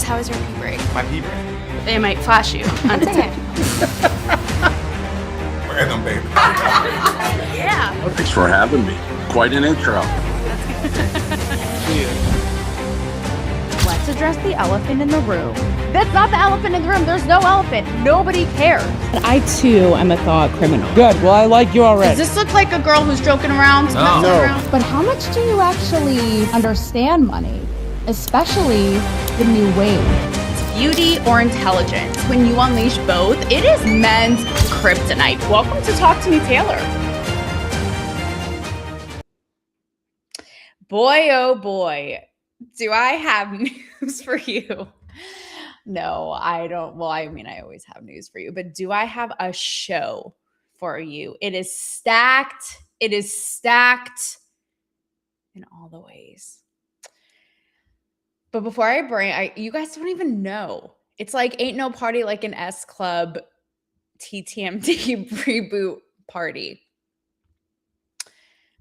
Ross, how was your pee break? My pee break? They might flash you undetected. Random, baby. Yeah. Well, thanks for having me. Quite an intro. Let's address the elephant in the room. That's not the elephant in the room. There's no elephant. Nobody cares. I, too, am a thought criminal. Good. Well, I like you already. Does this look like a girl who's joking around? No. But how much do you actually understand money? Especially the new wave. Beauty or intelligence? When you unleash both, it is men's kryptonite. Welcome to Talk to Me, Taylor. Boy, oh boy, do I have news for you. No, I don't. Well, I mean, I always have news for you, but do I have a show for you? It is stacked. It is stacked in all the ways. But before I bring, you guys don't even know. It's like ain't no party like an S Club TTMD reboot party.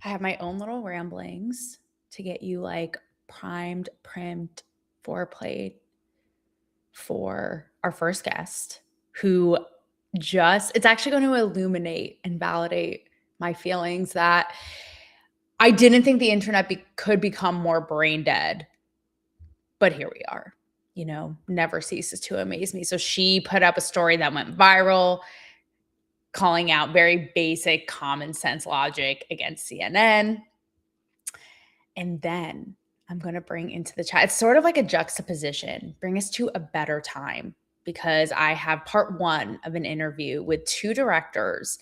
I have my own little ramblings to get you like primed, foreplayed for our first guest who it's actually going to illuminate and validate my feelings that I didn't think the internet could become more brain dead. But here we are, never ceases to amaze me. So she put up a story that went viral, calling out very basic common sense logic against CNN. And then I'm going to bring into the chat, it's sort of like a juxtaposition, bring us to a better time, because I have part one of an interview with two directors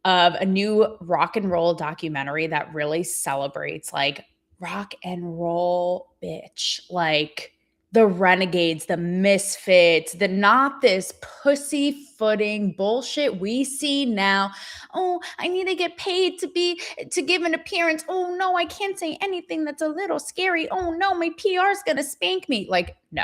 of a new rock and roll documentary that really celebrates like rock and roll bitch, like the renegades, the misfits, the not this pussyfooting bullshit we see now. Oh, I need to get paid to give an appearance. Oh no, I can't say anything that's a little scary. Oh no, my PR is gonna spank me. Like, no.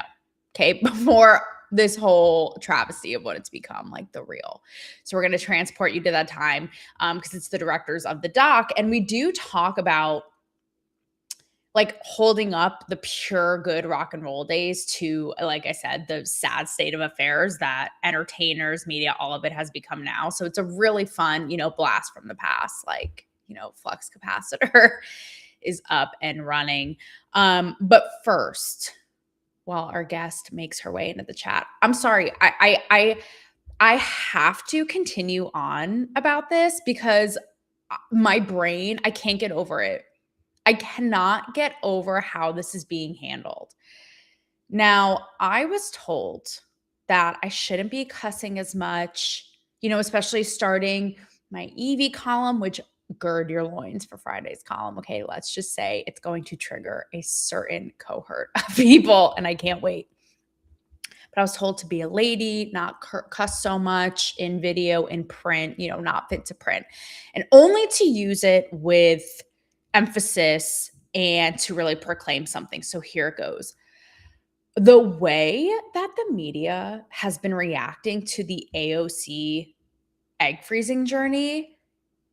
Okay, before this whole travesty of what it's become, like the real. So we're gonna transport you to that time because it's the directors of the doc. And we do talk about like holding up the pure good rock and roll days to, like I said, the sad state of affairs that entertainers, media, all of it has become now. So it's a really fun, blast from the past, like, flux capacitor is up and running. But first, while our guest makes her way into the chat, I'm sorry, I have to continue on about this because my brain, I can't get over it. I cannot get over how this is being handled. Now, I was told that I shouldn't be cussing as much, especially starting my Evie column, which gird your loins for Friday's column. Okay, let's just say it's going to trigger a certain cohort of people, and I can't wait. But I was told to be a lady, not cuss so much in video, in print, not fit to print, and only to use it with emphasis and to really proclaim something. So here it goes. The way that the media has been reacting to the AOC egg freezing journey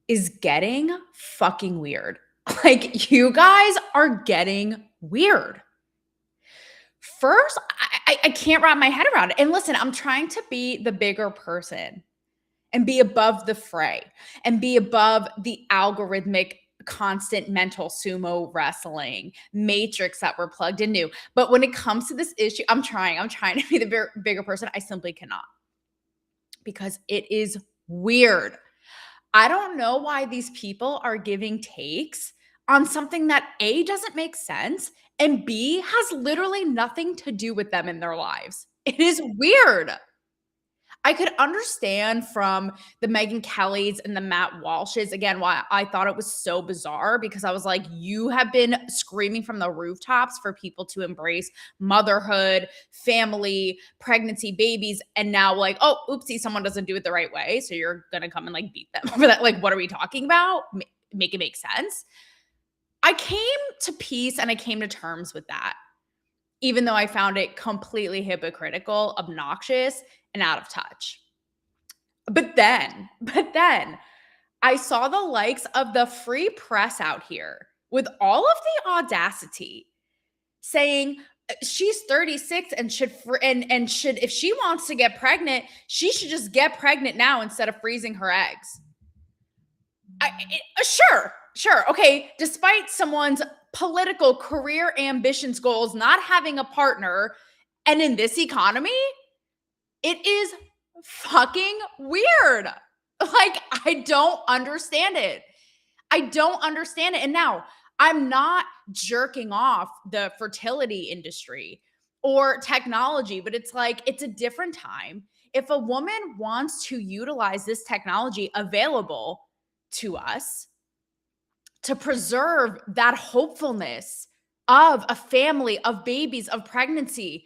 is getting fucking weird. Like, you guys are getting weird. First, I can't wrap my head around it. And listen, I'm trying to be the bigger person and be above the fray and be above the algorithmic constant mental sumo wrestling matrix that we're plugged into. But when it comes to this issue, I'm trying to be the bigger person. I simply cannot, because it is weird. I don't know why these people are giving takes on something that A, doesn't make sense, and B, has literally nothing to do with them in their lives. It is weird. I could understand from the Megyn Kellys and the Matt Walshes, again, why I thought it was so bizarre, because I was like, you have been screaming from the rooftops for people to embrace motherhood, family, pregnancy, babies, and now like, oh, oopsie, someone doesn't do it the right way, so you're going to come and like beat them over that. Like, what are we talking about? Make it make sense. I came to peace and I came to terms with that, even though I found it completely hypocritical, obnoxious, and out of touch. But then I saw the likes of the free press out here with all of the audacity saying, she's 36 and should if she wants to get pregnant, she should just get pregnant now instead of freezing her eggs. Sure. Okay. Despite someone's political career ambitions, goals, not having a partner, and in this economy, it is fucking weird. Like, I don't understand it. And now, I'm not jerking off the fertility industry or technology, but it's like, it's a different time. If a woman wants to utilize this technology available to us to preserve that hopefulness of a family, of babies, of pregnancy,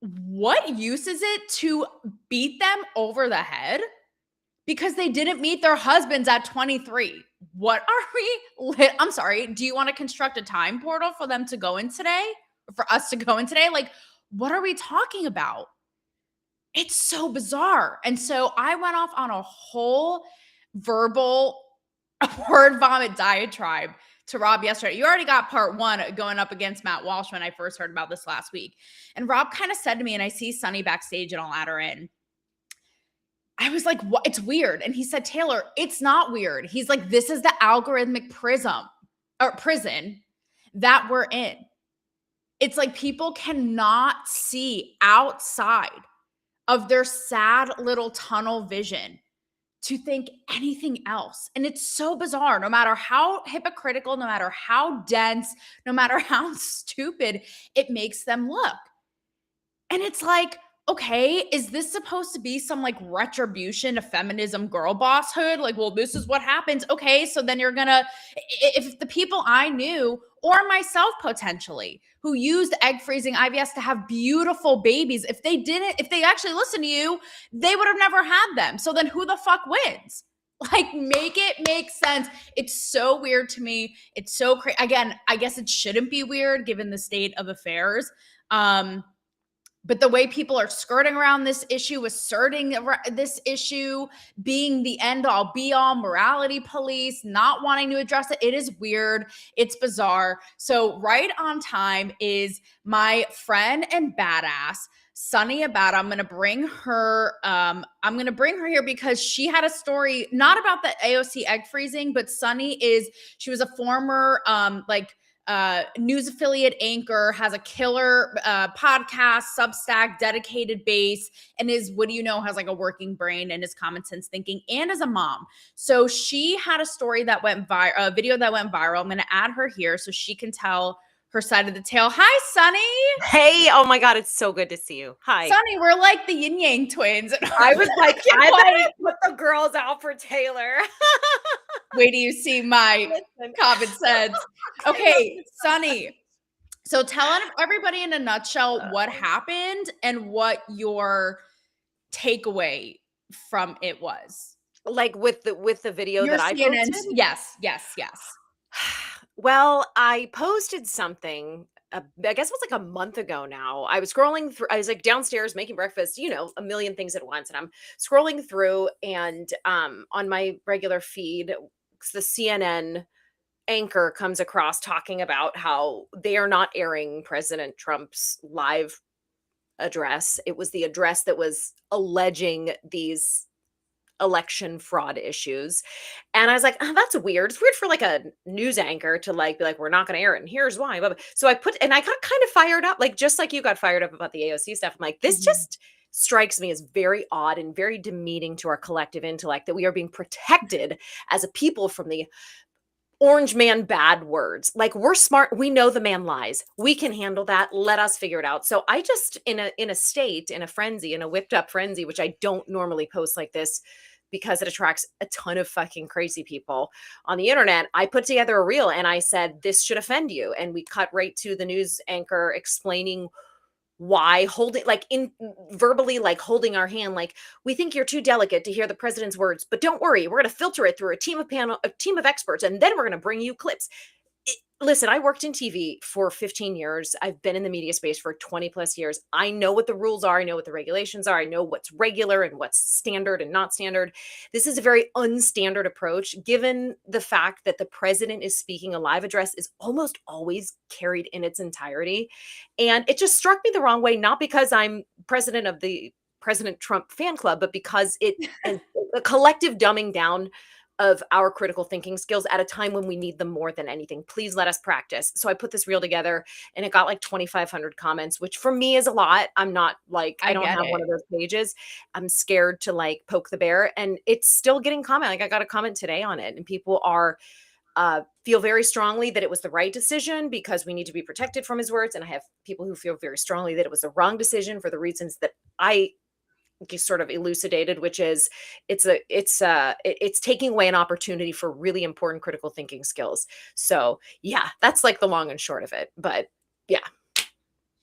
what use is it to beat them over the head because they didn't meet their husbands at 23? What are we? I'm sorry. Do you want to construct a time portal for them to go in today? For us to go in today? Like, what are we talking about? It's so bizarre. And so I went off on a whole verbal word vomit diatribe to Rob yesterday. You already got part one going up against Matt Walsh when I first heard about this last week. And Rob kind of said to me, and I see Sonni backstage and I'll add her in. I was like, what? It's weird. And he said, Taylor, it's not weird. He's like, this is the algorithmic prison that we're in. It's like people cannot see outside of their sad little tunnel vision to think anything else. And it's so bizarre, no matter how hypocritical, no matter how dense, no matter how stupid it makes them look. And it's like, okay, is this supposed to be some like retribution to feminism girl bosshood? Like, well, this is what happens. Okay, so then you're gonna, if the people I knew or myself potentially who used egg freezing IVS to have beautiful babies, if they actually listened to you, they would have never had them. So then who the fuck wins? Like, make it make sense. It's so weird to me. It's so crazy. Again, I guess it shouldn't be weird given the state of affairs. But the way people are skirting around this issue, asserting this issue, being the end all be all morality police, not wanting to address it, it is weird. It's bizarre. So right on time is my friend and badass, Sonni Abatta. I'm going to bring her. I'm going to bring her here because she had a story not about the AOC egg freezing, but she was a former news affiliate anchor, has a killer podcast, Substack, dedicated base, and has like a working brain and is common sense thinking, and as a mom. So she had a story that went viral, a video that went viral. I'm going to add her here so she can tell her side of the tale. Hi, Sonni. Hey, oh my God, it's so good to see you. Hi. Sonni, we're like the yin yang twins. I was like, I better put the girls out for Taylor. Wait till you see my common sense. Okay, Sonni. So tell everybody in a nutshell what happened and what your takeaway from it was. Like with the video that I posted? Yes. Well, I posted something, I guess it was like a month ago now. I was scrolling through, I was like downstairs making breakfast, a million things at once. And I'm scrolling through and on my regular feed, the CNN anchor comes across talking about how they are not airing President Trump's live address. It was the address that was alleging these election fraud issues. And I was like, oh, that's weird. It's weird for like a news anchor to like be like, we're not going to air it. And here's why. So I got kind of fired up, like just like you got fired up about the AOC stuff. I'm like, this just strikes me as very odd and very demeaning to our collective intellect that we are being protected as a people from the orange man bad words. Like, we're smart. We know the man lies. We can handle that. Let us figure it out. So I just in a frenzy, in a whipped up frenzy, which I don't normally post like this because it attracts a ton of fucking crazy people on the internet, I put together a reel and I said, this should offend you. And we cut right to the news anchor explaining why, verbally holding our hand, like, we think you're too delicate to hear the president's words, but don't worry, we're going to filter it through a team of experts, and then we're going to bring you clips. Listen, I worked in TV for 15 years. I've been in the media space for 20 plus years. I know what the rules are. I know what the regulations are. I know what's regular and what's standard and not standard. This is a very unstandard approach, given the fact that the president is speaking. A live address is almost always carried in its entirety. And it just struck me the wrong way, not because I'm president of the President Trump fan club, but because it is a collective dumbing down of our critical thinking skills at a time when we need them more than anything. Please let us practice. So I put this reel together and it got like 2,500 comments, which for me is a lot. I'm not like, I don't get have it. one of those pages. I'm scared to like poke the bear, and it's still getting comment. Like I got a comment today on it, and people are feel very strongly that it was the right decision because we need to be protected from his words. And I have people who feel very strongly that it was the wrong decision for the reasons that I sort of elucidated, which is it's taking away an opportunity for really important critical thinking skills. So yeah, that's like the long and short of it. But yeah.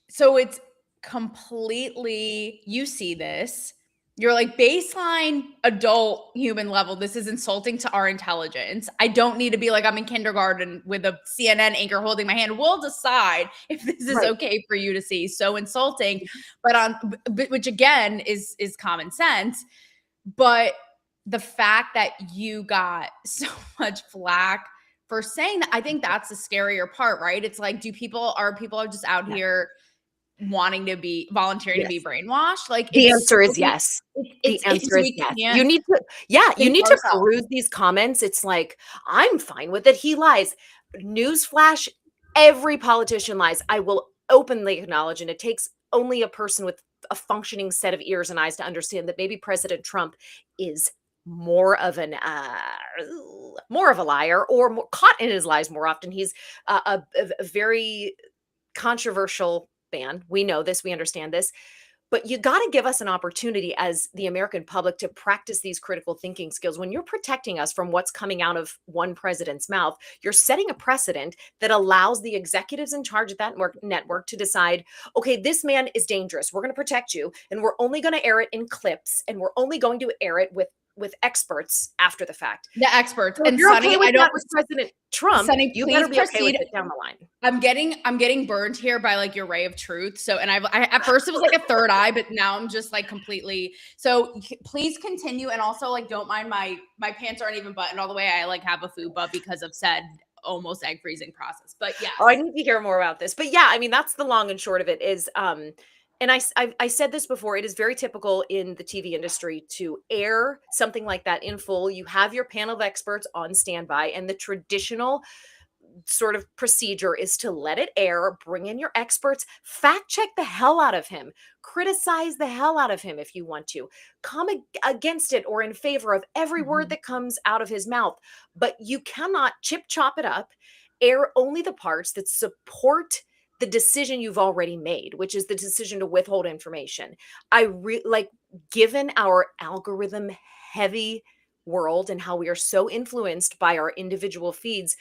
So it's completely, you see this, you're like, baseline adult human level, this is insulting to our intelligence. I don't need to be like, I'm in kindergarten with a CNN anchor holding my hand. We'll decide if this is Right. okay for you to see. So insulting, but which again is common sense. But the fact that you got so much flack for saying that, I think that's the scarier part, right? It's like, people are just out Yeah. here wanting to be volunteering to be Yes. brainwashed? Like, The it's answer is so- yes. The it's answer is we yes. can't You need to, yeah, you think need for to ourselves. peruse these comments. It's like, I'm fine with it. He lies. Newsflash, every politician lies. I will openly acknowledge, and it takes only a person with a functioning set of ears and eyes to understand that maybe President Trump is more of an more of a liar, or more caught in his lies more often. He's a very controversial man. We know this, we understand this. But you got to give us an opportunity as the American public to practice these critical thinking skills. When you're protecting us from what's coming out of one president's mouth, you're setting a precedent that allows the executives in charge of that network to decide, okay, this man is dangerous. We're going to protect you, and we're only going to air it in clips, and we're only going to air it with experts after the fact. The experts. So if And you're Sonny, okay with I don't that with President Trump, Sonny, you please better be okay with proceed. it down the line. I'm getting burned here by like your ray of truth. So, and I at first it was like a third eye, but now I'm just like completely. So please continue, and also like don't mind my pants aren't even buttoned all the way. I like have a fupa because of said almost egg freezing process. But yeah, Oh, I need to hear more about this. But yeah, I mean, that's the long and short of it is, and I said this before, it is very typical in the TV industry to air something like that in full. You have your panel of experts on standby, and the traditional sort of procedure is to let it air, bring in your experts, fact check the hell out of him, criticize the hell out of him if you want to, come against it or in favor of every word that comes out of his mouth. But you cannot chop it up, air only the parts that support the decision you've already made, which is the decision to withhold information. Like, given our algorithm heavy world and how we are so influenced by our individual feeds,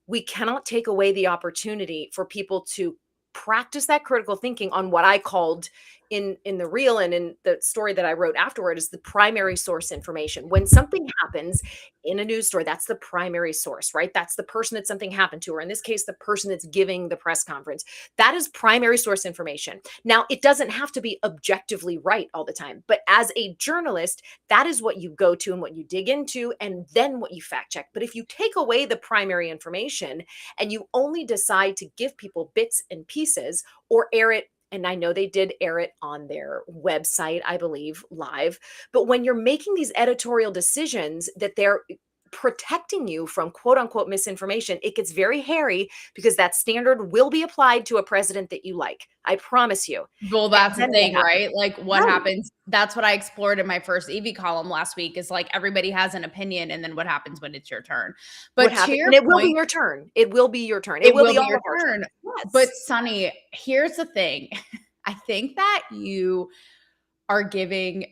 we cannot take away the opportunity for people to practice that critical thinking on what I called in the reel and in the story that I wrote afterward is the primary source information. When something happens in a news story, that's the primary source, right? That's the person that something happened to, or in this case, the person that's giving the press conference. That is primary source information. Now, it doesn't have to be objectively right all the time, but as a journalist, that is what you go to and what you dig into, and then what you fact check. But if you take away the primary information and you only decide to give people bits and pieces or air it, and I know they did air it on their website, I believe, live, but when you're making these editorial decisions that they're protecting you from quote unquote misinformation, it gets very hairy because that standard will be applied to a president that you like. I promise you. well, that's the then what thing, happens? right? Like what Right. happens? That's what I explored in my first EV column last week. Is like everybody has an opinion, and then what happens when it's your turn? But What to happens? your And it will be point, your turn. It will be your turn. it will will be be all your of our turn. Yes. But Sonny, here's the thing. I think that you are giving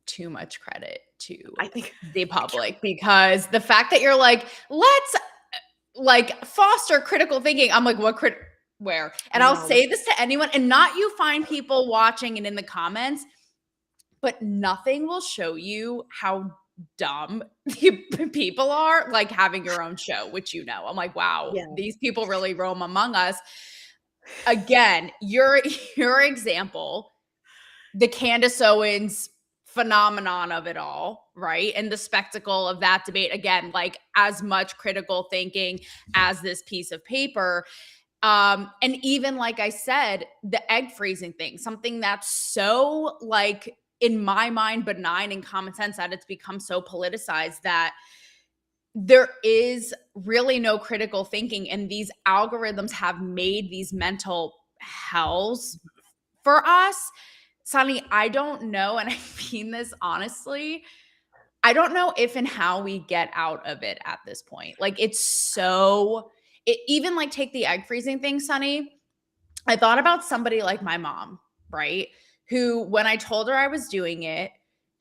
too much credit to I think the public, because the fact that you're like, let's like foster critical thinking. I'm like, where? And I'll No. say this to anyone, and not you find people watching and in the comments, but nothing will show you how dumb people are, like having your own show, which I'm like, wow, Yeah. these people really roam among us. Again, your example, the Candace Owens phenomenon of it all, right? And the spectacle of that debate, again, like as much critical thinking as this piece of paper. And even like I said, the egg freezing thing, something that's so like in my mind benign and common sense, that it's become so politicized that there is really no critical thinking, and these algorithms have made these mental hells for us. Sonny, I don't know, and I mean this honestly, I don't know if and how we get out of it at this point. Like, it's so even like take the egg freezing thing, Sonny. I thought about somebody like my mom, right? Who, when I told her I was doing it,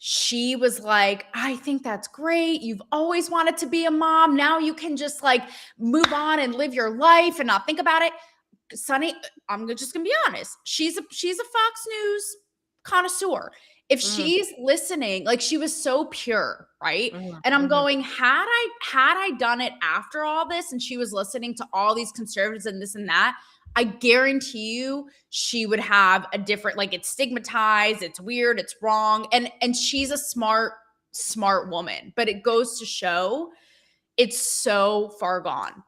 she was like, I think that's great. You've always wanted to be a mom. Now you can just like move on and live your life and not think about it. Sonny, I'm just gonna be honest. She's a Fox News connoisseur. If Mhm, she's listening, like she was so pure, right? mhm, And I'm mhm. going, had I done it after all this, and she was listening to all these conservatives and this and that, I guarantee you she would have a different, like, it's stigmatized, it's weird, it's wrong. And she's a smart woman, but it goes to show it's so far gone.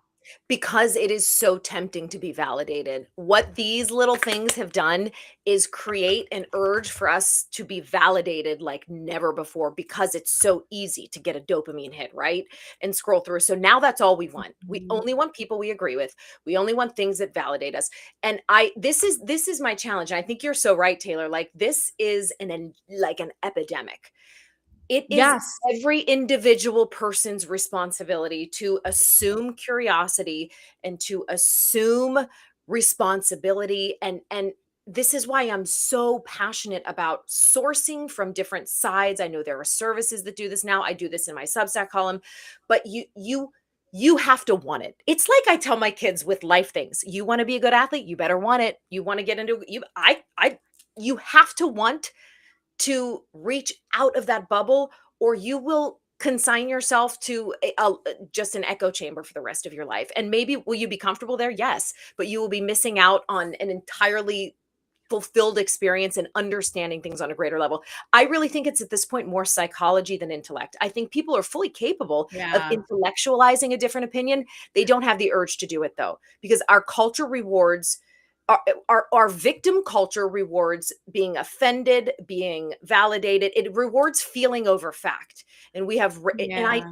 Because it is so tempting to be validated. What these little things have done is create an urge for us to be validated like never before, because it's so easy to get a dopamine hit, right? And scroll through. So now that's all we want. We Mhm. only want people we agree with. We only want things that validate us. And I this is my challenge. And I think you're so right, Taylor. Like this is like an epidemic. It is Yes. every individual person's responsibility to assume curiosity and to assume responsibility, and this is why I'm so passionate about sourcing from different sides. I know there are services that do this now. I do this in my Substack column, but you have to want it. It's like I tell my kids with life things. You want to be a good athlete, you better want it. You want to get into you I you have to want to reach out of that bubble, or you will consign yourself to just an echo chamber for the rest of your life. And maybe will you be comfortable there? Yes, but you will be missing out on an entirely fulfilled experience and understanding things on a greater level. I really think it's at this point more psychology than intellect. I think people are fully capable of Yeah. intellectualizing a different opinion. They don't have the urge to do it though, because our culture rewards our victim culture rewards being offended, being validated. It rewards feeling over fact. And we have and Yeah.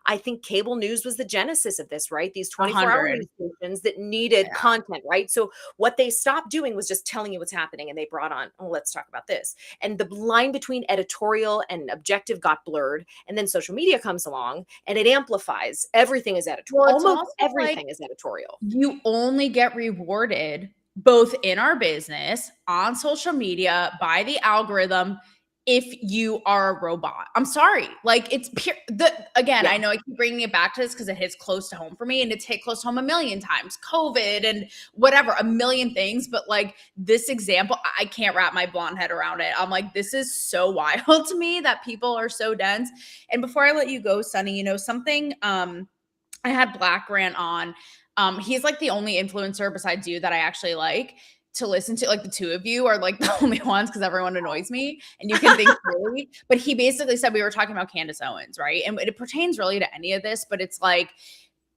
I think cable news was the genesis of this, right? These 24-hour 100. news stations that needed Yeah. content, right? So what they stopped doing was just telling you what's happening, and they brought on, oh, let's talk about this. And the line between editorial and objective got blurred, and then social media comes along and it amplifies. Everything is editorial. Well, it's Almost also like everything is editorial. you only get rewarded both in our business, on social media, by the algorithm if you are a robot. I'm sorry. Like it's pure again, Yeah. I know I keep bringing it back to this because it hits close to home for me, and it's hit close to home a million times. COVID and whatever, a million things. But like this example, I can't wrap my blonde head around it. I'm like, this is so wild to me that people are so dense. And before I let you go, Sunny, something I had Black Grant on. He's like the only influencer besides you that I actually like to listen to. Like the two of you are like the only ones because everyone annoys me and you can think clearly. But he basically said, we were talking about Candace Owens, right? And it pertains really to any of this, but it's like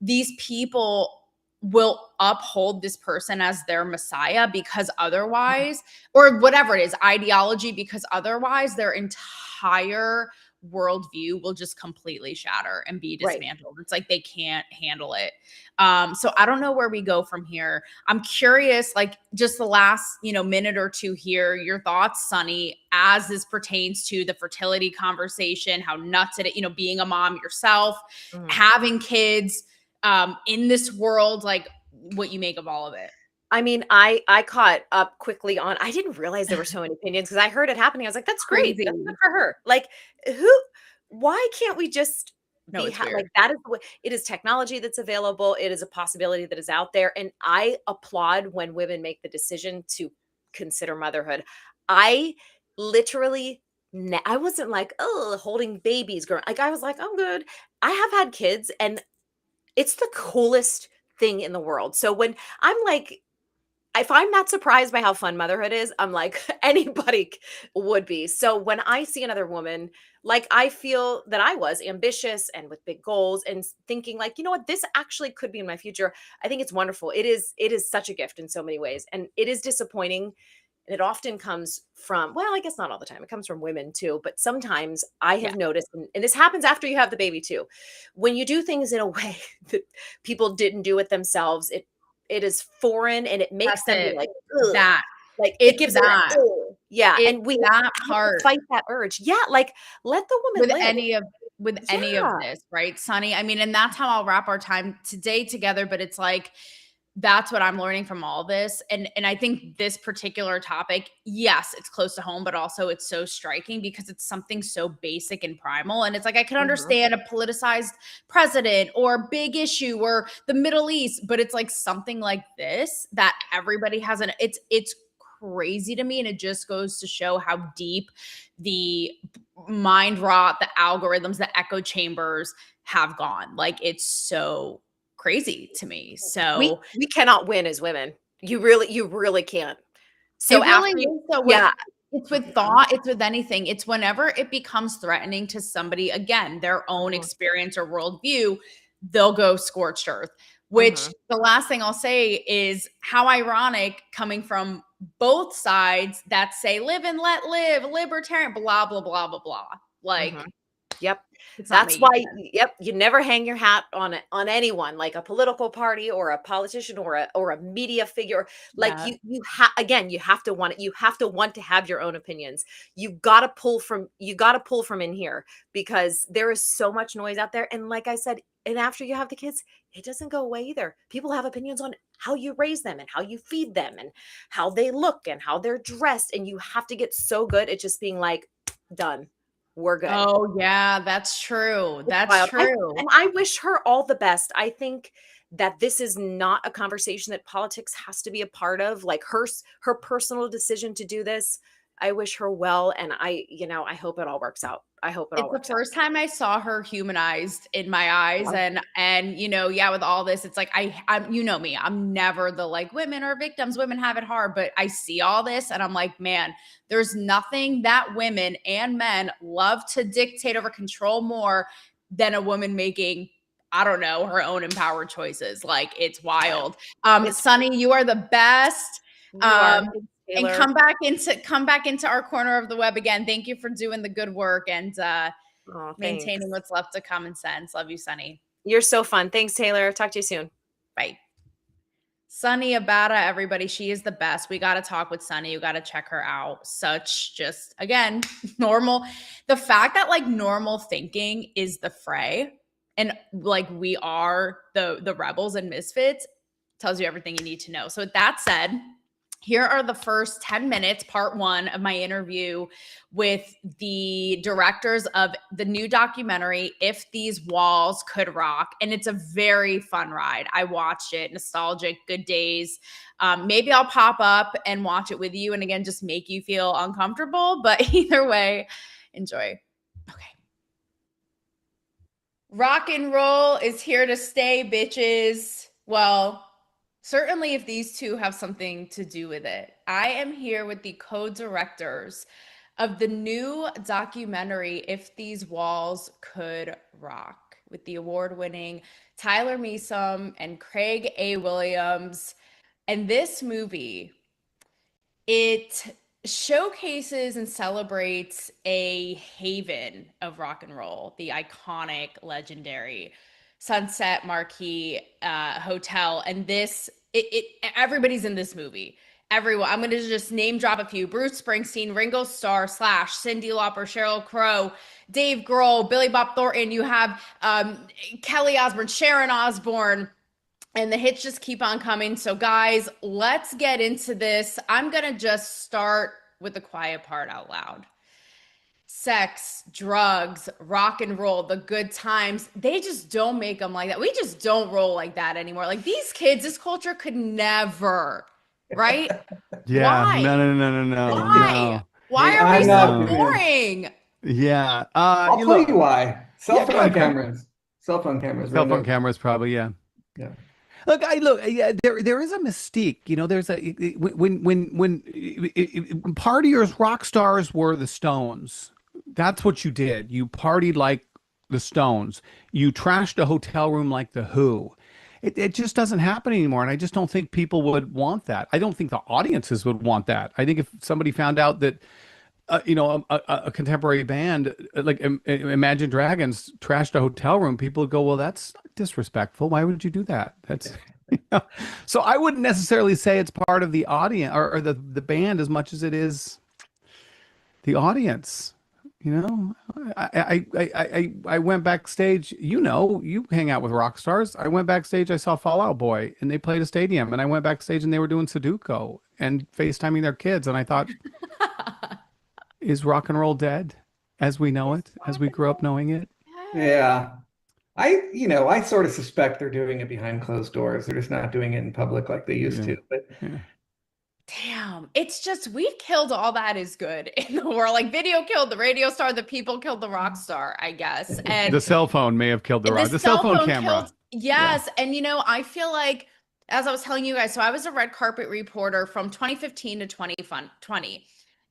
these people will uphold this person as their messiah because otherwise, or whatever it is, ideology, because otherwise their entire worldview will just completely shatter and be Right. dismantled. It's like they can't handle it. So I don't know where we go from here. I'm curious, like just the last, minute or two here, your thoughts, Sunny, as this pertains to the fertility conversation, how nuts it, being a mom yourself, Mhm. having kids, in this world, like what you make of all of it. I mean, I caught up quickly on. I didn't realize there were so many opinions because I heard it happening. I was like, "That's great. Crazy. That's good for her." Like, who? Why can't we just No, be it's like weird. that? Is the way it is. Technology that's available. It is a possibility that is out there, and I applaud when women make the decision to consider motherhood. I literally I wasn't like, oh, holding babies, girl. Like I was like, I'm good. I have had kids, and it's the coolest thing in the world. So when I'm like, if I'm not surprised by how fun motherhood is, I'm like, anybody would be. So when I see another woman, like I feel that I was ambitious and with big goals and thinking like, you know what, this actually could be in my future. I think it's wonderful. It is such a gift in so many ways. And it is disappointing. And it often comes from, well, I guess not all the time. It comes from women too. But sometimes I Yeah. have noticed, and this happens after you have the baby too, when you do things in a way that people didn't do it themselves, it is foreign and it makes That's them be it. like, ugh. That. Like it It's gives them that. that, ugh. Yeah. It's And we that have to part. fight that urge. Yeah. Like let the woman with live. any of with any of Yeah. this, right, Sonny? I mean, and that's how I'll wrap our time today together. But it's like that's what I'm learning from all this. And I think this particular topic, yes, it's close to home, but also it's so striking because it's something so basic and primal. And it's like I can Mhm. understand a politicized president or big issue or the Middle East, but it's like something like this that everybody has it's crazy to me. And it just goes to show how deep the mind rot, the algorithms, the echo chambers have gone. Like it's so crazy to me. We So we cannot win as women. You really can't. So it really after you, is. So yeah. it's with Mhm. thought, it's with anything. It's whenever it becomes threatening to somebody, again, their own Mhm. experience or worldview, they'll go scorched earth. Which Mhm. the last thing I'll say is how ironic coming from both sides that say live and let live, libertarian, blah, blah, blah, blah, blah. Mhm. Like Yep. it's not That's making why sense. yep, you never hang your hat on anyone, like a political party or a politician or a media figure. Like Yeah. again, you have to want it. You have to want to have your own opinions. You got to pull from in here because there is so much noise out there, and like I said, and after you have the kids, it doesn't go away either. People have opinions on how you raise them and how you feed them and how they look and how they're dressed, and you have to get so good at just being like done. We're good. Oh, yeah, that's true. It's That's wild. true. And I wish her all the best. I think that this is not a conversation that politics has to be a part of, like her personal decision to do this. I wish her well, and I hope it all works out. I hope it all It's the works out. first time I saw her humanized in my eyes. Yeah. And yeah, with all this, it's like I'm you know me, I'm never the like women are victims, women have it hard. But I see all this and I'm like, man, there's nothing that women and men love to dictate over control more than a woman making, I don't know, her own empowered choices. Like it's wild. It's Sonny, you are the best. you are. Thanks, And Taylor. come back into our corner of the web again. Thank you for doing the good work and Oh, thanks. maintaining what's left of common sense. Love you, Sonny. You're so fun. Thanks, Taylor. Talk to you soon. Bye. Sunny Abata, everybody. She is the best. We got to talk with Sunny. You got to check her out. Such just, again, normal. The fact that like normal thinking is the fray and like we are the rebels and misfits tells you everything you need to know. So with that said, here are the first 10 minutes, part one of my interview with the directors of the new documentary, If These Walls Could Rock. And it's a very fun ride. I watched it, nostalgic, good days. Maybe I'll pop up and watch it with you and again, just make you feel uncomfortable. But either way, enjoy. Okay. Rock and roll is here to stay, bitches. Well, certainly if these two have something to do with it. I am here with the co-directors of the new documentary, If These Walls Could Rock, with the award-winning Tyler Measom and Craig A. Williams. And this movie, it showcases and celebrates a haven of rock and roll, the iconic, legendary Sunset Marquee Hotel. And everybody's in this movie. Everyone. I'm going to just name drop a few: Bruce Springsteen, Ringo Starr, Slash, Cyndi Lauper, Sheryl Crow, Dave Grohl, Billy Bob Thornton. You have Kelly Osbourne, Sharon Osbourne. And the hits just keep on coming. So, guys, let's get into this. I'm going to just start with the quiet part out loud. Sex, drugs, rock and roll, the good times, they just don't make them like that. We just don't roll like that anymore. Like these kids, this culture could never, right? Yeah, Why? no, no, no, no, no, Why? no. Why Hey, are we I'm not so doing it. boring? Yeah. I'll You tell look, you why. yeah, go ahead, Craig. Cell phone cameras Cell ruined phone everything. cameras, probably, yeah. Yeah. Look, yeah, there is a mystique. There's a when partiers, rock stars were the Stones. That's what you did. You partied like the Stones. You trashed a hotel room like the Who. It just doesn't happen anymore, and I just don't think people would want that. I don't think the audiences would want that. I think if somebody found out that a contemporary band like Imagine Dragons trashed a hotel room, people would go, well, that's disrespectful. Why would you do that? That's so I wouldn't necessarily say it's part of the audience or the band as much as it is the audience. I went backstage. You hang out with rock stars. I went backstage. I saw Fall Out Boy, and they played a stadium. And I went backstage, and they were doing Sudoku and FaceTiming their kids. And I thought, is rock and roll dead as we know it, as we grew up knowing it? Yeah. I sort of suspect they're doing it behind closed doors. They're just not doing it in public like they used Yeah. to. But Yeah. Damn, it's just we've killed all that is good in the world. Like video killed the radio star, the people killed the rock star, I guess. And The cell phone may have killed the rock. the The cell cell phone phone camera. killed. Yes. And I feel like, as I was telling you guys, so I was a red carpet reporter from 2015 to 2020.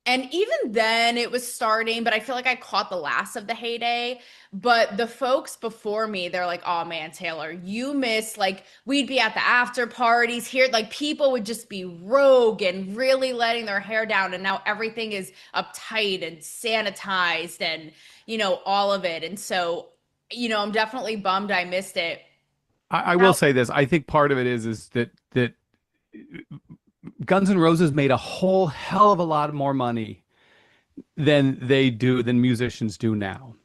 And even then it was starting, but I feel like I caught the last of the heyday. But the folks before me, they're like, oh man, Taylor, you missed, like, we'd be at the after parties here. Like, people would just be rogue and really letting their hair down. And now everything is uptight and sanitized and, all of it. And so, I'm definitely bummed I missed it. I will say this. I think part of it is that Guns N' Roses made a whole hell of a lot more money than musicians do now.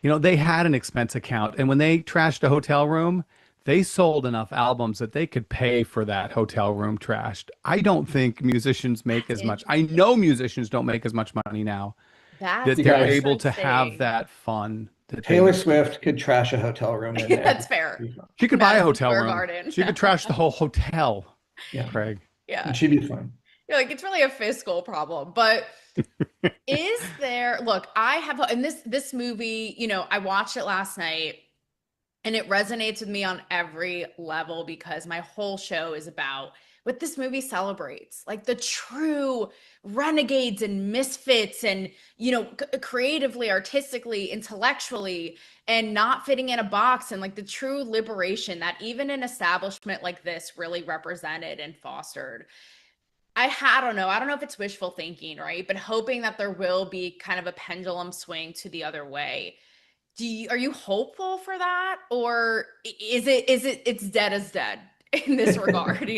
They had an expense account, and when they trashed a hotel room, they sold enough albums that they could pay for that hotel room trashed. I don't think musicians make as much. I know musicians don't make as much money now that they're able to have that fun. Taylor Swift could trash a hotel room. That's fair. She could buy a Madison hotel Square room. Garden. She could trash the whole hotel. Yeah, Craig. Yeah. And she'd be fine. You're like, it's really a fiscal problem. But is there, look, I have, and this movie, I watched it last night and it resonates with me on every level because my whole show is about what this movie celebrates, like the true renegades and misfits and, creatively, artistically, intellectually, and not fitting in a box, and like the true liberation that even an establishment like this really represented and fostered. I don't know. I don't know if it's wishful thinking, right? But hoping that there will be kind of a pendulum swing to the other way. Are you hopeful for that? Or it's dead as dead in this regard,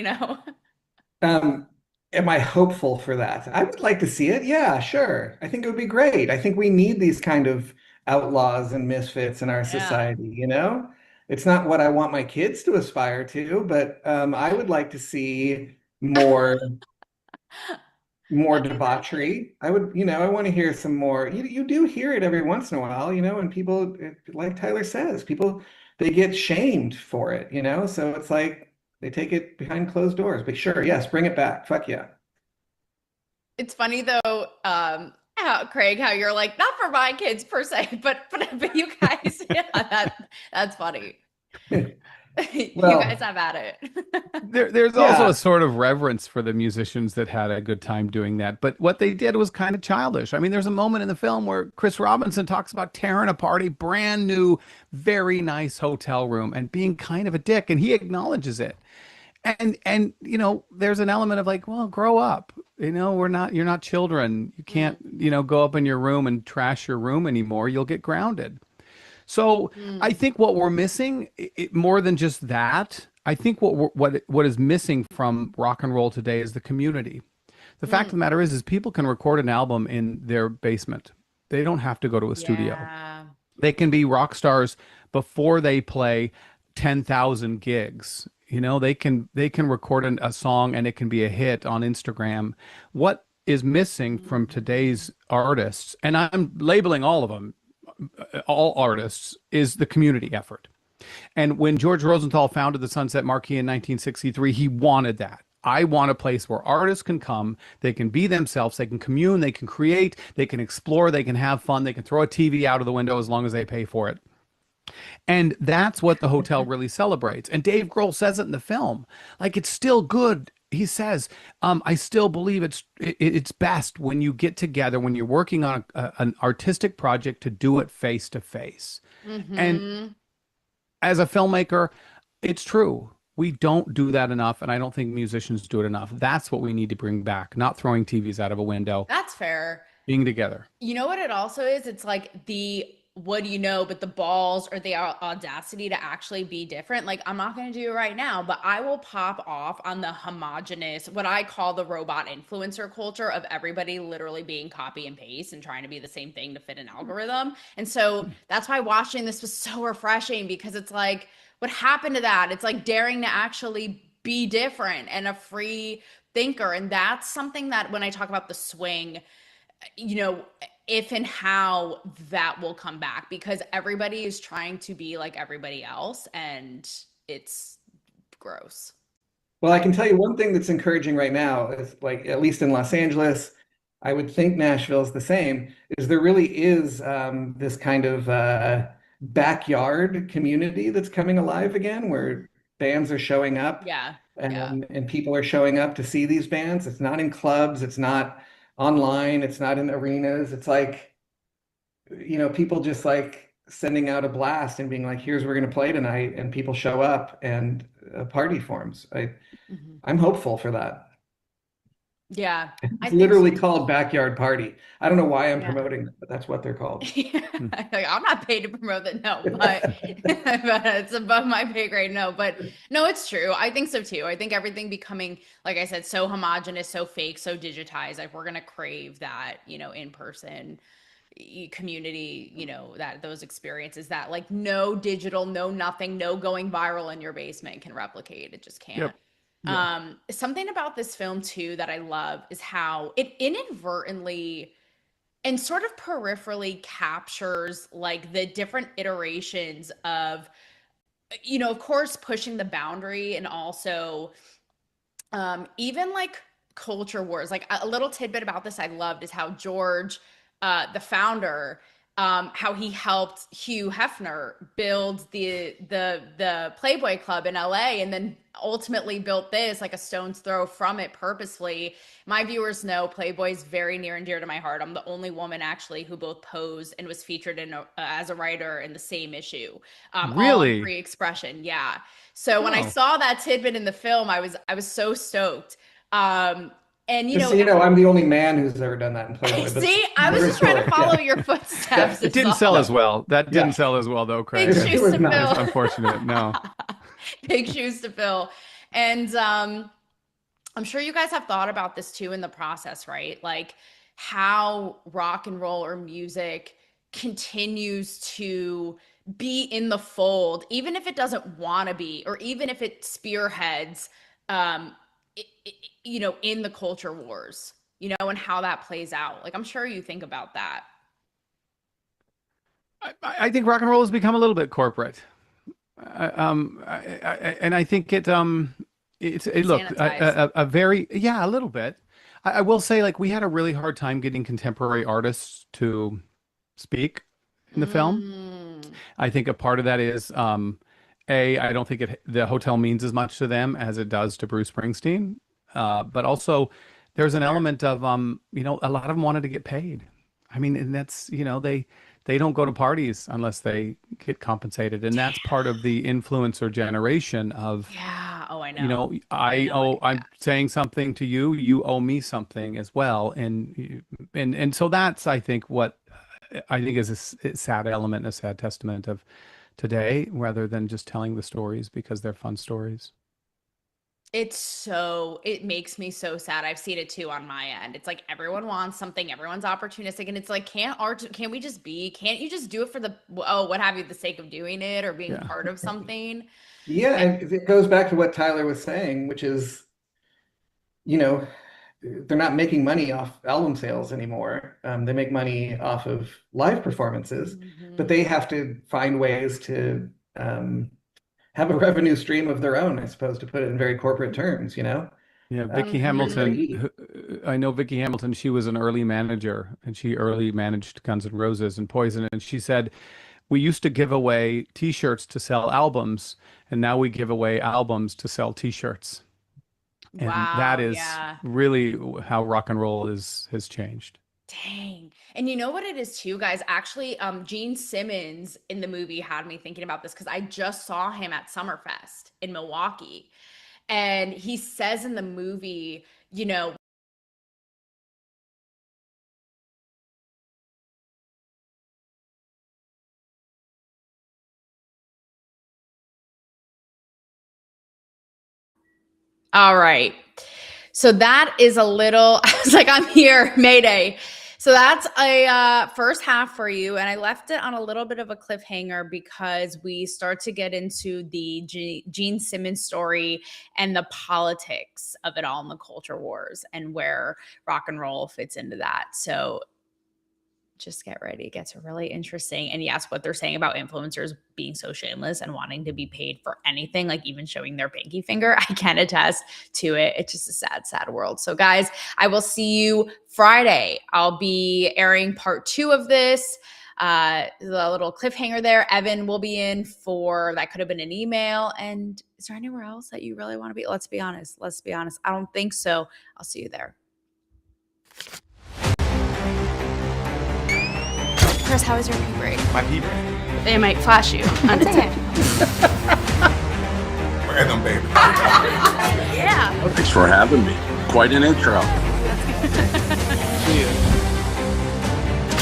Am I hopeful for that? I would like to see it. Yeah, sure. I think it would be great. I think we need these kind of outlaws and misfits in our society, It's not what I want my kids to aspire to, but I would like to see more debauchery. I want to hear some more. You do hear it every once in a while, and people, like Tyler says, they get shamed for it, so it's like they take it behind closed doors. But sure, yes, bring it back. Fuck yeah. It's funny though, Craig, how you're like, not for my kids per se, but you guys, yeah, that's funny. You guys have at it. There's also a sort of reverence for the musicians that had a good time doing that. But what they did was kind of childish. I mean, there's a moment in the film where Chris Robinson talks about tearing apart a brand new, very nice hotel room and being kind of a dick, and he acknowledges it. And there's an element of like, well, grow up. You're not children. You can't, go up in your room and trash your room anymore. You'll get grounded. So I think what we're missing, more than just that, I think what is missing from rock and roll today is the community. The fact of the matter is people can record an album in their basement. They don't have to go to a studio. They can be rock stars before they play 10,000 gigs. They can record a song and it can be a hit on Instagram. What is missing from today's artists, and I'm labeling all of them, all artists, is the community effort. And when George Rosenthal founded the Sunset Marquee in 1963, he wanted that. I want a place where artists can come, they can be themselves, they can commune, they can create, they can explore, they can have fun, they can throw a TV out of the window as long as they pay for it. And that's what the hotel really celebrates. And Dave Grohl says it in the film. Like, it's still good. He says, I still believe it's best when you get together, when you're working on an artistic project, to do it face to face. And Mm-hmm. as a filmmaker, it's true. We don't do that enough, and I don't think musicians do it enough. That's what we need to bring back, not throwing TVs out of a window, That's fair. being together. You know what it also is? It's like the what do you know, but the balls or the audacity to actually be different. Like, I'm not going to do it right now, but I will pop off on the homogenous, what I call the robot influencer culture of everybody literally being copy and paste and trying to be the same thing to fit an algorithm. And so that's why watching this was so refreshing, because it's like, what happened to that? It's like daring to actually be different and a free thinker. And that's something that when I talk about the swing, you know, if and how that will come back, because everybody is trying to be like everybody else and it's gross. Well, I can tell you one thing that's encouraging right now is, like, at least in Los Angeles, I would think Nashville's the same, is there really is this kind of backyard community that's coming alive again, where bands are showing up Yeah. Yeah. and people are showing up to see these bands. It's not in clubs, it's not online, it's not in arenas. It's like, people just like sending out a blast and being like, here's we're going to play tonight, and people show up and a party forms. Mhm. I'm hopeful for that. Yeah. I It's think literally so. called Backyard Party. I don't know why I'm Yeah. promoting it, but that's what they're called. Like, I'm not paid to promote that, no, but, but it's above my pay grade, no. But no, it's true. I think so too. I think everything becoming, like I said, so homogenous, so fake, so digitized. Like, we're gonna crave that, in person community, that those experiences that like no digital, no nothing, no going viral in your basement can replicate. It just can't. Yep. Yeah. Something about this film too that I love is how it inadvertently and sort of peripherally captures like the different iterations of, of course, pushing the boundary, and also even like culture wars. Like, a little tidbit about this I loved is how George, the founder, how he helped Hugh Hefner build the Playboy Club in LA, and then ultimately built this like a stone's throw from it purposely. My viewers know Playboy's very near and dear to my heart. I'm the only woman actually who both posed and was featured in as a writer in the same issue, all on Really? free expression. Yeah. So when I Oh. saw that tidbit in the film, I was so stoked. And Just so you know, I'm the only man who's ever done that in Playboy, but see, I was different just trying to story. follow Yeah. your footsteps. It Is didn't all. sell as well. That Yeah. didn't sell as well, though, Big Craig. shoes It was to nice. It's fill. unfortunate. No. Big shoes to fill. And I'm sure you guys have thought about this too in the process, right? Like, how rock and roll or music continues to be in the fold, even if it doesn't want to be, or even if it spearheads, um, in the culture wars, and how that plays out. Like, I'm sure you think about that. I think rock and roll has become a little bit corporate. And I think look, Sanitized. a very, yeah, a little bit. I will say, like, we had a really hard time getting contemporary artists to speak in the film. Mm, I think a part of that is, I don't think the hotel means as much to them as it does to Bruce Springsteen. But also, there's an element of, a lot of them wanted to get paid. I mean, and that's, they don't go to parties unless they get compensated, and that's part of the influencer generation of, yeah. Oh, I know. I'm saying something to you, you owe me something as well, and so that's, I think, what I think is a sad element, a sad testament of today, rather than just telling the stories because they're fun stories. It makes me so sad. I've seen it too on my end. It's like everyone wants something, everyone's opportunistic, and it's like, can't we just can't you just do it for what have you, the sake of doing it or being Yeah. part of something? Yeah, and it goes back to what Tyler was saying, which is, you know, they're not making money off album sales anymore. They make money off of live performances, but Mhm. they have to find ways to have a revenue stream of their own, I suppose, to put it in very corporate terms, Yeah, Vicky Great. Hamilton. I know Vicky Hamilton. She was an early manager, and she early managed Guns N' Roses and Poison. And she said, "We used to give away T-shirts to sell albums, and now we give away albums to sell T-shirts." And that Wow, is yeah. really how rock and roll has changed. Dang. And you know what it is too, guys? Actually, Gene Simmons in the movie had me thinking about this because I just saw him at Summerfest in Milwaukee. And he says in the movie, you know, all right. So that is a little, I was like, I'm here, Mayday. So that's a first half for you. And I left it on a little bit of a cliffhanger because we start to get into the Gene Simmons story and the politics of it all in the culture wars and where rock and roll fits into that. So just get ready. It gets really interesting. And yes, what they're saying about influencers being so shameless and wanting to be paid for anything, like even showing their pinky finger, I can attest to it. It's just a sad, sad world. So guys, I will see you Friday. I'll be airing part 2 of this. The little cliffhanger there. Evan will be in for that. Could have been an email. And is there anywhere else that you really want to be? Let's be honest. I don't think so. I'll see you there. Chris, how is your pee break? My pee break? They might flash you. Random, baby. Yeah. Thanks for having me. Quite an intro.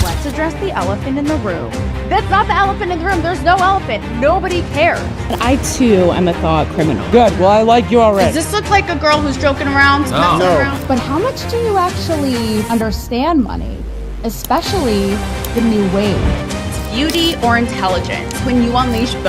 Let's address the elephant in the room. That's not the elephant in the room. There's no elephant. Nobody cares. I too am a thought criminal. Good. Well, I like you already. Does this look like a girl who's joking around? No. No. Around? But how much do you actually understand money? Especially the new wave. Beauty or intelligence? When you unleash both.